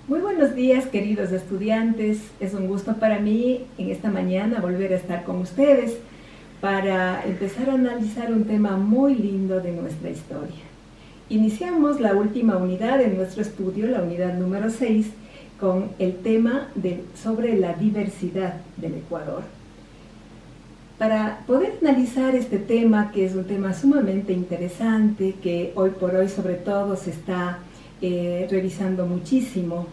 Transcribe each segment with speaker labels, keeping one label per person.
Speaker 1: Muy buenos días, queridos estudiantes. Es un gusto para mí en esta mañana volver a estar con ustedes para empezar a analizar un tema muy lindo de nuestra historia. Iniciamos la última unidad de nuestro estudio, la unidad número 6, con el tema sobre la diversidad del Ecuador. Para poder analizar este tema, que es un tema sumamente interesante, que hoy por hoy sobre todo se está revisando muchísimo,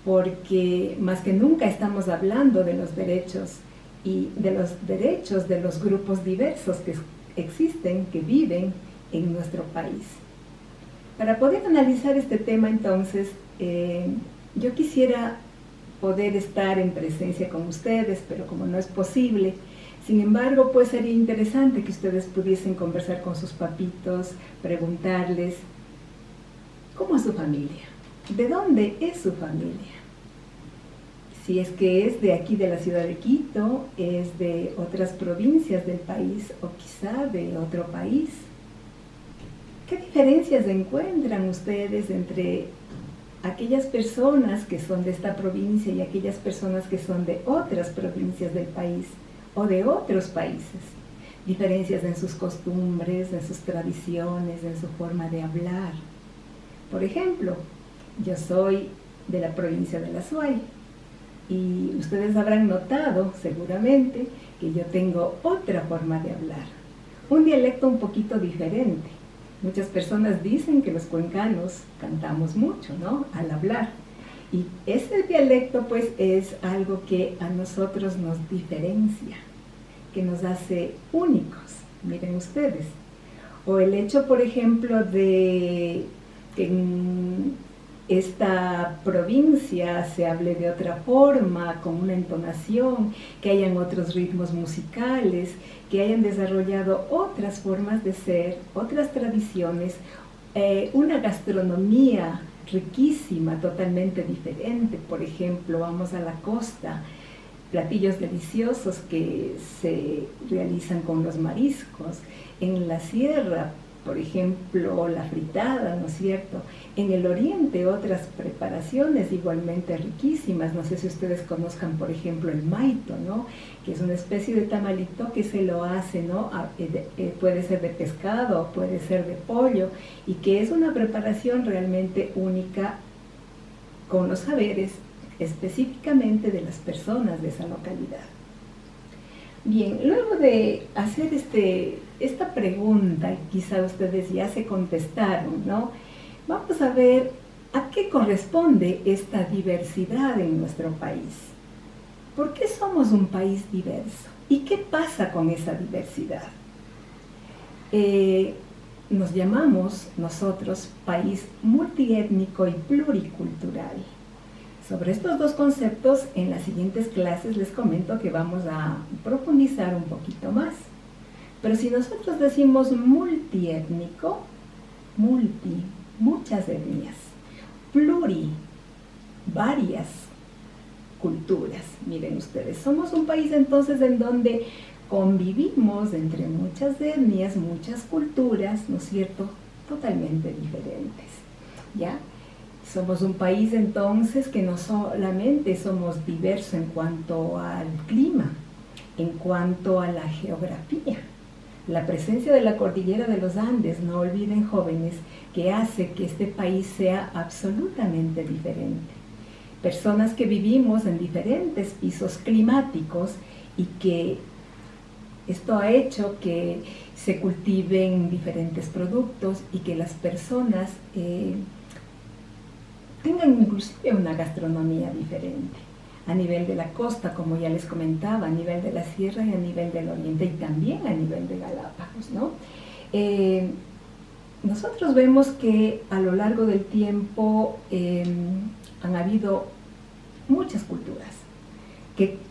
Speaker 1: porque más que nunca estamos hablando de los derechos y de los grupos diversos que existen, que viven en nuestro país. Para poder analizar este tema, entonces, yo quisiera poder estar en presencia con ustedes, pero como no es posible, sin embargo, pues sería interesante que ustedes pudiesen conversar con sus papitos, preguntarles ¿cómo es su familia? ¿De dónde es su familia? Si es que es de aquí de la ciudad de Quito, es de otras provincias del país o quizá de otro país. ¿Qué diferencias encuentran ustedes entre aquellas personas que son de esta provincia y aquellas personas que son de otras provincias del país o de otros países? Diferencias en sus costumbres, en sus tradiciones, en su forma de hablar. Por ejemplo, yo soy de la provincia de La Suay y ustedes habrán notado seguramente que yo tengo otra forma de hablar, un dialecto un poquito diferente. Muchas personas dicen que los cuencanos cantamos mucho, ¿no?, al hablar, y ese dialecto pues es algo que a nosotros nos diferencia, que nos hace únicos, miren ustedes. O el hecho, por ejemplo, de que en esta provincia se hable de otra forma, con una entonación, que hayan otros ritmos musicales, que hayan desarrollado otras formas de ser, otras tradiciones, una gastronomía riquísima, totalmente diferente. Por ejemplo, vamos a la costa, platillos deliciosos que se realizan con los mariscos. En la sierra, por ejemplo, la fritada, ¿no es cierto? En el oriente, otras preparaciones igualmente riquísimas. No sé si ustedes conozcan, por ejemplo, el maito, ¿no?, que es una especie de tamalito que se lo hace, ¿no?, puede ser de pescado, puede ser de pollo, y que es una preparación realmente única con los saberes específicamente de las personas de esa localidad. Bien, luego de hacer esta pregunta, quizá ustedes ya se contestaron, ¿no? Vamos a ver a qué corresponde esta diversidad en nuestro país. ¿Por qué somos un país diverso? ¿Y qué pasa con esa diversidad? Nos llamamos nosotros país multiétnico y pluricultural. Sobre estos dos conceptos, en las siguientes clases les comento que vamos a profundizar un poquito más. Pero si nosotros decimos multiétnico, muchas etnias, pluri, varias culturas. Miren ustedes, somos un país entonces en donde convivimos entre muchas etnias, muchas culturas, ¿no es cierto?, totalmente diferentes, ¿ya? Somos un país entonces que no solamente somos diversos en cuanto al clima, en cuanto a la geografía, la presencia de la cordillera de los Andes, no olviden jóvenes, que hace que este país sea absolutamente diferente. Personas que vivimos en diferentes pisos climáticos y que esto ha hecho que se cultiven diferentes productos y que las personas tengan inclusive una gastronomía diferente, a nivel de la costa, como ya les comentaba, a nivel de la sierra y a nivel del oriente, y también a nivel de Galápagos, ¿no? Nosotros vemos que a lo largo del tiempo han habido muchas culturas.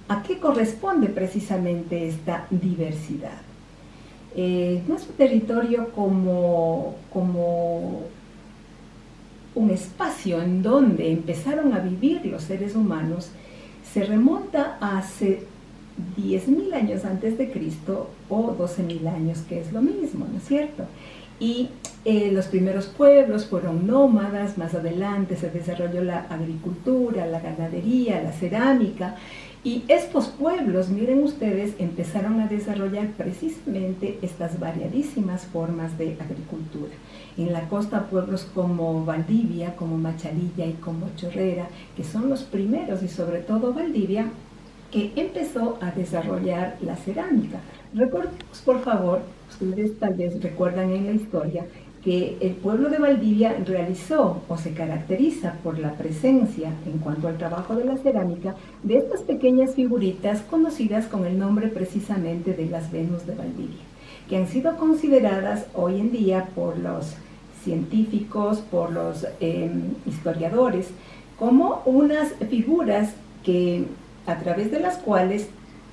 Speaker 1: ¿A qué corresponde precisamente esta diversidad? Nuestro territorio como un espacio en donde empezaron a vivir los seres humanos se remonta a hace 10.000 años antes de Cristo o 12.000 años, que es lo mismo, ¿no es cierto? Y Los primeros pueblos fueron nómadas, más adelante se desarrolló la agricultura, la ganadería, la cerámica, y estos pueblos, miren ustedes, empezaron a desarrollar precisamente estas variadísimas formas de agricultura. En la costa, pueblos como Valdivia, como Machalilla y como Chorrera, que son los primeros, y sobre todo Valdivia, que empezó a desarrollar la cerámica. Recordemos, por favor, ustedes tal vez recuerdan en la historia, que el pueblo de Valdivia realizó o se caracteriza por la presencia, en cuanto al trabajo de la cerámica, de estas pequeñas figuritas conocidas con el nombre precisamente de las Venus de Valdivia, que han sido consideradas hoy en día por los científicos, por los historiadores, como unas figuras que, a través de las cuales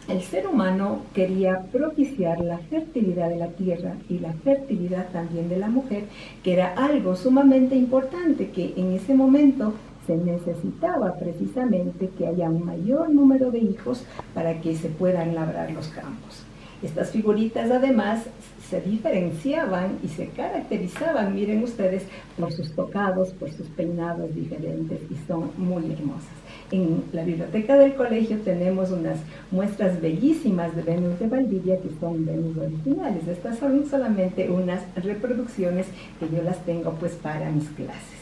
Speaker 1: el ser humano quería propiciar la fertilidad de la tierra y la fertilidad también de la mujer, que era algo sumamente importante, que en ese momento se necesitaba precisamente que haya un mayor número de hijos para que se puedan labrar los campos. Estas figuritas además se diferenciaban y se caracterizaban, miren ustedes, por sus tocados, por sus peinados diferentes, y son muy hermosas. En la biblioteca del colegio tenemos unas muestras bellísimas de Venus de Valdivia, que son Venus originales. Estas son solamente unas reproducciones que yo las tengo pues para mis clases.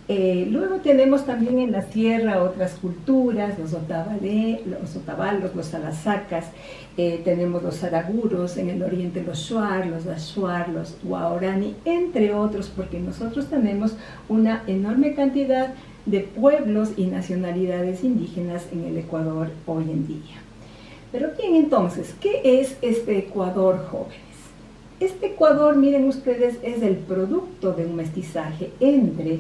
Speaker 1: Luego tenemos también en la sierra otras culturas, los otabalos, los salasacas, tenemos los araguros, en el oriente los shuar, los ashuar, los guaorani, entre otros, porque nosotros tenemos una enorme cantidad de pueblos y nacionalidades indígenas en el Ecuador hoy en día. Pero bien, entonces, ¿qué es este Ecuador, jóvenes? Este Ecuador, miren ustedes, es el producto de un mestizaje entre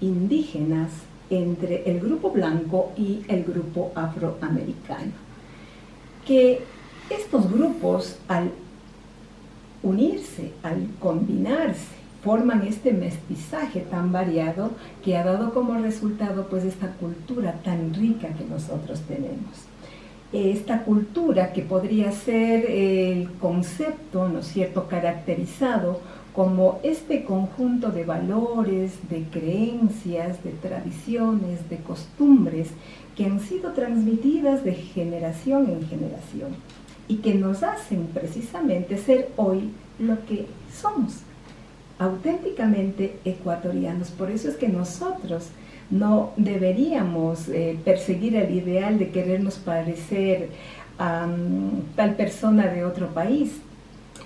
Speaker 1: indígenas, entre el grupo blanco y el grupo afroamericano. Que estos grupos, al unirse, al combinarse, forman este mestizaje tan variado que ha dado como resultado pues esta cultura tan rica que nosotros tenemos. Esta cultura que podría ser el concepto, ¿no es cierto?, caracterizado como este conjunto de valores, de creencias, de tradiciones, de costumbres que han sido transmitidas de generación en generación y que nos hacen precisamente ser hoy lo que somos, auténticamente ecuatorianos. Por eso es que nosotros no deberíamos perseguir el ideal de querernos parecer a tal persona de otro país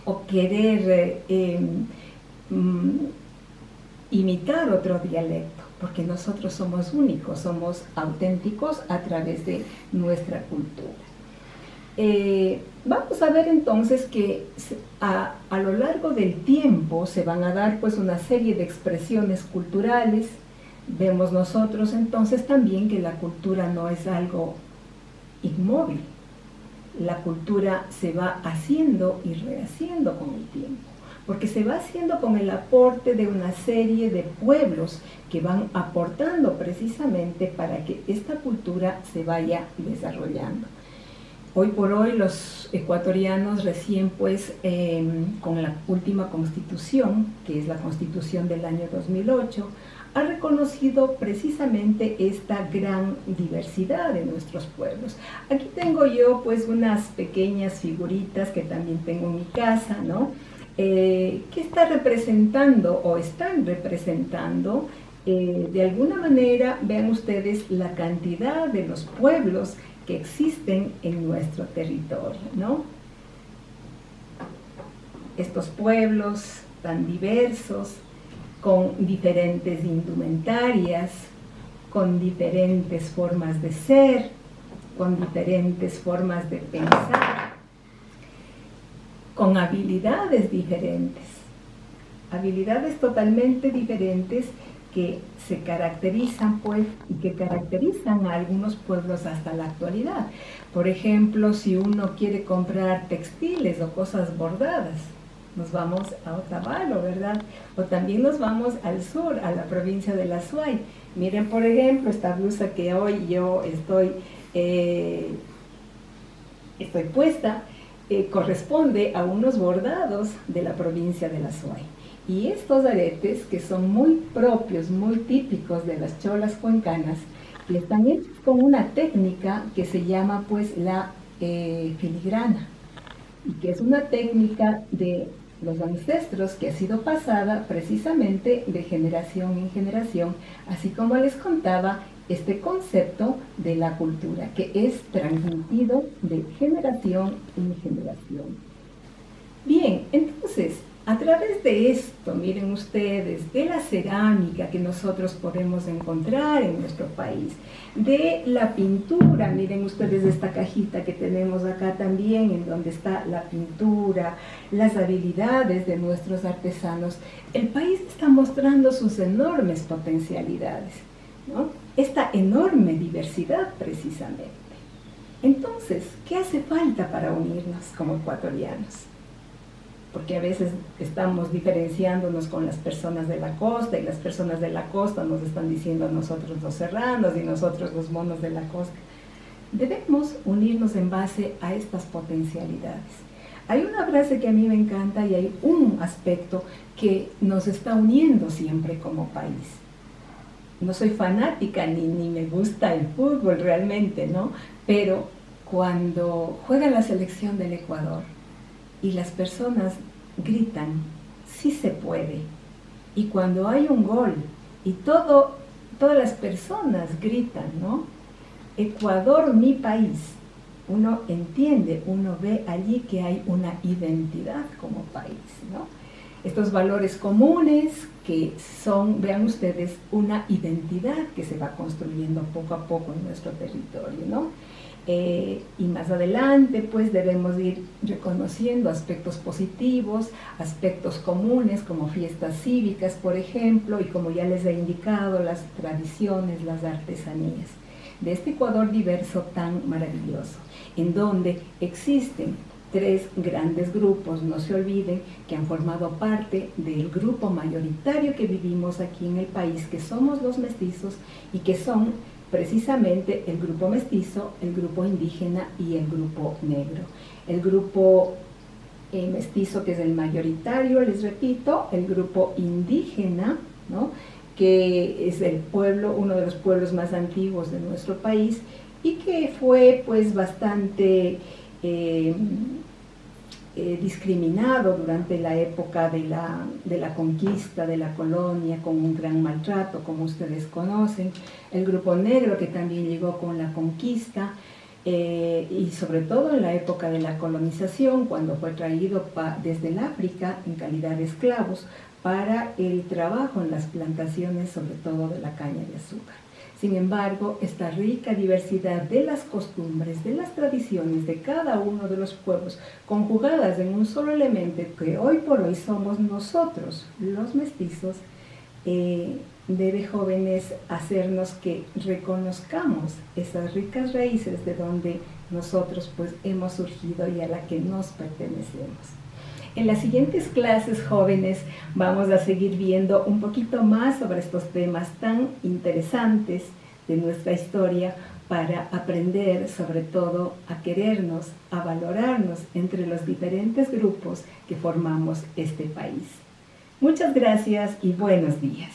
Speaker 1: o querer imitar otro dialecto, porque nosotros somos únicos, somos auténticos a través de nuestra cultura. Vamos a ver entonces que a lo largo del tiempo se van a dar pues una serie de expresiones culturales. Vemos nosotros entonces también que la cultura no es algo inmóvil. La cultura se va haciendo y rehaciendo con el tiempo, porque se va haciendo con el aporte de una serie de pueblos que van aportando precisamente para que esta cultura se vaya desarrollando. Hoy por hoy los ecuatorianos recién pues con la última constitución, que es la constitución del año 2008, ha reconocido precisamente esta gran diversidad de nuestros pueblos. Aquí tengo yo pues unas pequeñas figuritas que también tengo en mi casa, ¿no? Que está representando o están representando de alguna manera, vean ustedes la cantidad de los pueblos que existen en nuestro territorio, ¿no? Estos pueblos tan diversos, con diferentes indumentarias, con diferentes formas de ser, con diferentes formas de pensar, con habilidades totalmente diferentes que se caracterizan pues y que caracterizan a algunos pueblos hasta la actualidad. Por ejemplo, si uno quiere comprar textiles o cosas bordadas, nos vamos a Otavalo, ¿verdad? O también nos vamos al sur, a la provincia de La Suay. Miren, por ejemplo, esta blusa que hoy yo estoy puesta, corresponde a unos bordados de la provincia de La Suay. Y estos aretes, que son muy propios, muy típicos de las cholas cuencanas, que están hechos con una técnica que se llama pues la filigrana, y que es una técnica de los ancestros que ha sido pasada precisamente de generación en generación, así como les contaba este concepto de la cultura, que es transmitido de generación en generación. Bien, entonces, a través de esto, miren ustedes, de la cerámica que nosotros podemos encontrar en nuestro país, de la pintura, miren ustedes esta cajita que tenemos acá también, en donde está la pintura, las habilidades de nuestros artesanos, el país está mostrando sus enormes potencialidades, ¿no? Esta enorme diversidad precisamente. Entonces, ¿qué hace falta para unirnos como ecuatorianos? Porque a veces estamos diferenciándonos con las personas de la costa, y las personas de la costa nos están diciendo a nosotros los serranos y nosotros los monos de la costa. Debemos unirnos en base a estas potencialidades. Hay una frase que a mí me encanta y hay un aspecto que nos está uniendo siempre como país. No soy fanática ni me gusta el fútbol realmente, ¿no? Pero cuando juega la selección del Ecuador, y las personas gritan, sí se puede. Y cuando hay un gol y todas las personas gritan, ¿no? Ecuador, mi país. Uno entiende, uno ve allí que hay una identidad como país, ¿no? Estos valores comunes que son, vean ustedes, una identidad que se va construyendo poco a poco en nuestro territorio, ¿no? Y más adelante pues debemos ir reconociendo aspectos positivos, aspectos comunes como fiestas cívicas por ejemplo, y como ya les he indicado, las tradiciones, las artesanías de este Ecuador diverso tan maravilloso, en donde existen tres grandes grupos, no se olviden, que han formado parte del grupo mayoritario que vivimos aquí en el país, que somos los mestizos, y que son precisamente el grupo mestizo, el grupo indígena y el grupo negro. El grupo mestizo, que es el mayoritario, les repito, el grupo indígena, ¿no?, que es el pueblo, uno de los pueblos más antiguos de nuestro país, y que fue pues bastante discriminado durante la época de la conquista, de la colonia, con un gran maltrato, como ustedes conocen. El grupo negro, que también llegó con la conquista, y sobre todo en la época de la colonización, cuando fue traído desde el África en calidad de esclavos para el trabajo en las plantaciones, sobre todo de la caña de azúcar. Sin embargo, esta rica diversidad de las costumbres, de las tradiciones de cada uno de los pueblos, conjugadas en un solo elemento que hoy por hoy somos nosotros, los mestizos, debe, jóvenes, hacernos que reconozcamos esas ricas raíces de donde nosotros pues hemos surgido y a la que nos pertenecemos. En las siguientes clases, jóvenes, vamos a seguir viendo un poquito más sobre estos temas tan interesantes de nuestra historia, para aprender sobre todo a querernos, a valorarnos entre los diferentes grupos que formamos este país. Muchas gracias y buenos días.